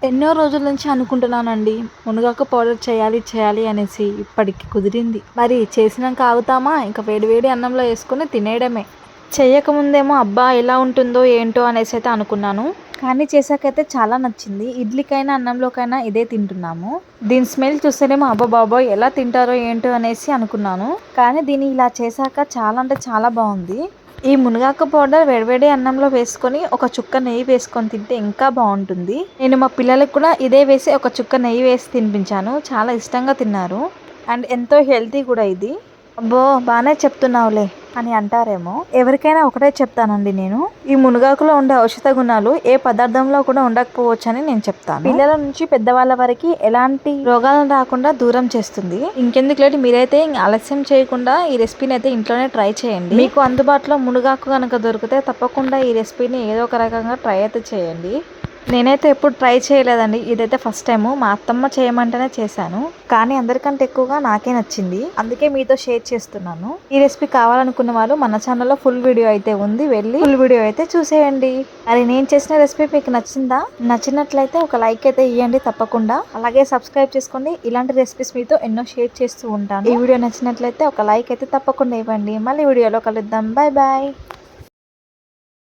ఎన్నో రోజుల నుంచి అనుకుంటున్నానండి మునగాకు పౌడర్ చేయాలి చేయాలి అనేసి. ఇప్పటికి కుదిరింది. మరి చేసినాక ఆగుతామా? ఇంకా వేడి వేడి అన్నంలో వేసుకొని తినేయడమే. చేయకముందేమో అబ్బా ఎలా ఉంటుందో ఏంటో అనేసి అయితే అనుకున్నాను. కానీ చేసాకైతే చాలా నచ్చింది. ఇడ్లీకైనా అన్నంలోకైనా ఇదే తింటున్నాము. దీని స్మెల్ చూస్తేనేమో అబ్బా బాబోయ్ ఎలా తింటారో ఏంటో అనేసి అనుకున్నాను. కానీ దీన్ని ఇలా చేశాక చాలా అంటే చాలా బాగుంది. ఈ మునగాకు పౌడర్ వేడివేడి అన్నంలో వేసుకొని ఒక చుక్క నెయ్యి వేసుకొని తింటే ఇంకా బాగుంటుంది. నేను మా పిల్లలకు కూడా ఇదే వేసి ఒక చుక్క నెయ్యి వేసి తినిపించాను. చాలా ఇష్టంగా తిన్నారు. అండ్ ఎంతో హెల్తీ కూడా ఇది. అబ్బో బాగానే చెప్తున్నావులే అని అంటారేమో. ఎవరికైనా ఒకటే చెప్తానండి నేను, ఈ మునగాకులో ఉండే ఔషధ గుణాలు ఏ పదార్థంలో కూడా ఉండకపోవచ్చు అని నేను చెప్తాను. పిల్లల నుంచి పెద్దవాళ్ళ వరకు ఎలాంటి రోగాలను రాకుండా దూరం చేస్తుంది. ఇంకెందుకు లేట్, మీరైతే ఆలస్యం చేయకుండా ఈ రెసిపీని అయితే ఇంట్లోనే ట్రై చేయండి. మీకు అందుబాటులో మునగాకు కనుక దొరికితే తప్పకుండా ఈ రెసిపీని ఏదో ఒక రకంగా ట్రై అయితే చేయండి. నేనైతే ఎప్పుడు ట్రై చేయలేదండి, ఇదైతే ఫస్ట్ టైము. మా అత్తమ్మ చేయమంటేనే చేశాను. కానీ అందరికంటే ఎక్కువగా నాకే నచ్చింది. అందుకే మీతో షేర్ చేస్తున్నాను. ఈ రెసిపీ కావాలనుకున్న వాళ్ళు మన ఛానల్లో ఫుల్ వీడియో అయితే ఉంది, వెళ్ళి ఫుల్ వీడియో అయితే చూసేయండి. మరి నేను చేసిన రెసిపీ మీకు నచ్చిందా? నచ్చినట్లయితే ఒక లైక్ అయితే ఇవ్వండి తప్పకుండా. అలాగే సబ్స్క్రైబ్ చేసుకోండి. ఇలాంటి రెసిపీస్ మీతో ఎన్నో షేర్ చేస్తూ ఉంటాను. ఈ వీడియో నచ్చినట్లయితే ఒక లైక్ అయితే తప్పకుండా ఇవ్వండి. మళ్ళీ వీడియోలో కలుద్దాం. Bye bye.